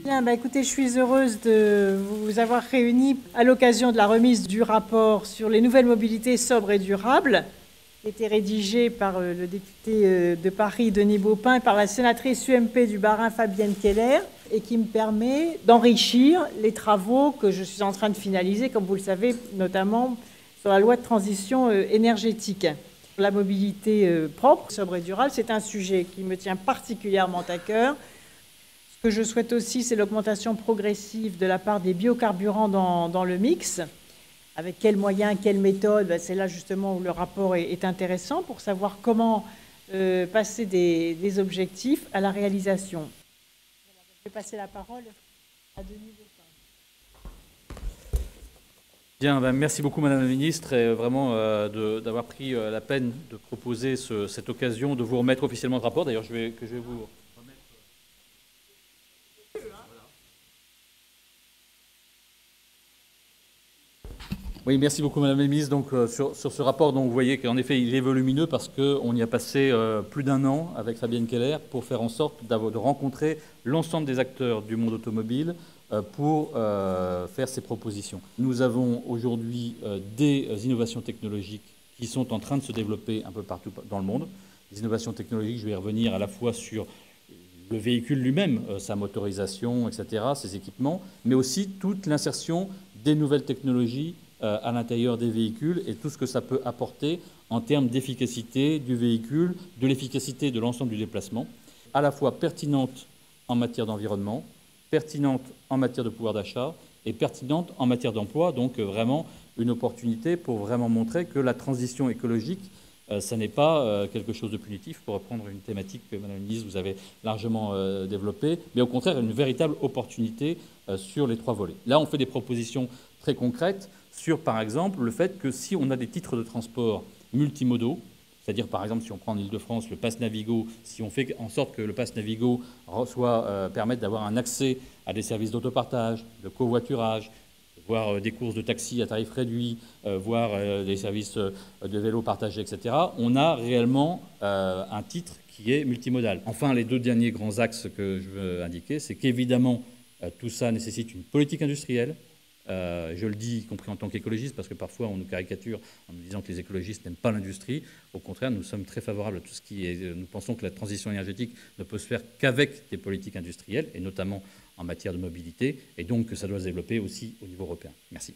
Bien, écoutez, je suis heureuse de vous avoir réunis à l'occasion de la remise du rapport sur les nouvelles mobilités sobres et durables, qui a été rédigé par le député de Paris, Denis Baupin, et par la sénatrice UMP du Bas-Rhin, Fabienne Keller, et qui me permet d'enrichir les travaux que je suis en train de finaliser, comme vous le savez, notamment sur la loi de transition énergétique. La mobilité propre, sobre et durable, c'est un sujet qui me tient particulièrement à cœur. Ce que je souhaite aussi, c'est l'augmentation progressive de la part des biocarburants dans le mix. Avec quels moyens, quelles méthodes, c'est là justement où le rapport est intéressant pour savoir comment passer des objectifs à la réalisation. Je vais passer la parole à Denis Baupin. Bien, merci beaucoup Madame la Ministre, et vraiment d'avoir pris la peine de proposer cette occasion de vous remettre officiellement le rapport. D'ailleurs, je vais vous... Oui, merci beaucoup Madame la Ministre. Donc, sur ce rapport, donc, vous voyez qu'en effet, il est volumineux parce qu'on y a passé plus d'un an avec Fabienne Keller pour faire en sorte de rencontrer l'ensemble des acteurs du monde automobile pour faire ces propositions. Nous avons aujourd'hui des innovations technologiques qui sont en train de se développer un peu partout dans le monde. Les innovations technologiques, je vais y revenir à la fois sur le véhicule lui-même, sa motorisation, etc., ses équipements, mais aussi toute l'insertion des nouvelles technologies à l'intérieur des véhicules et tout ce que ça peut apporter en termes d'efficacité du véhicule, de l'efficacité de l'ensemble du déplacement, à la fois pertinente en matière d'environnement, pertinente en matière de pouvoir d'achat et pertinente en matière d'emploi. Donc vraiment une opportunité pour vraiment montrer que la transition écologique, ça n'est pas quelque chose de punitif, pour reprendre une thématique que Madame la Ministre vous avez largement développée, mais au contraire une véritable opportunité sur les trois volets. Là, on fait des propositions très concrètes sur, par exemple, le fait que si on a des titres de transport multimodaux, c'est-à-dire, par exemple, si on prend en Île-de-France le Pass Navigo, si on fait en sorte que le Pass Navigo permette d'avoir un accès à des services d'autopartage, de covoiturage, voire des courses de taxi à tarif réduit, voire des services de vélo partagés, etc., on a réellement un titre qui est multimodal. Enfin, les deux derniers grands axes que je veux indiquer, c'est qu'évidemment, tout ça nécessite une politique industrielle. Je le dis, y compris en tant qu'écologiste, parce que parfois on nous caricature en nous disant que les écologistes n'aiment pas l'industrie. Au contraire, nous sommes très favorables à tout ce qui est... Nous pensons que la transition énergétique ne peut se faire qu'avec des politiques industrielles, et notamment en matière de mobilité, et donc que ça doit se développer aussi au niveau européen. Merci.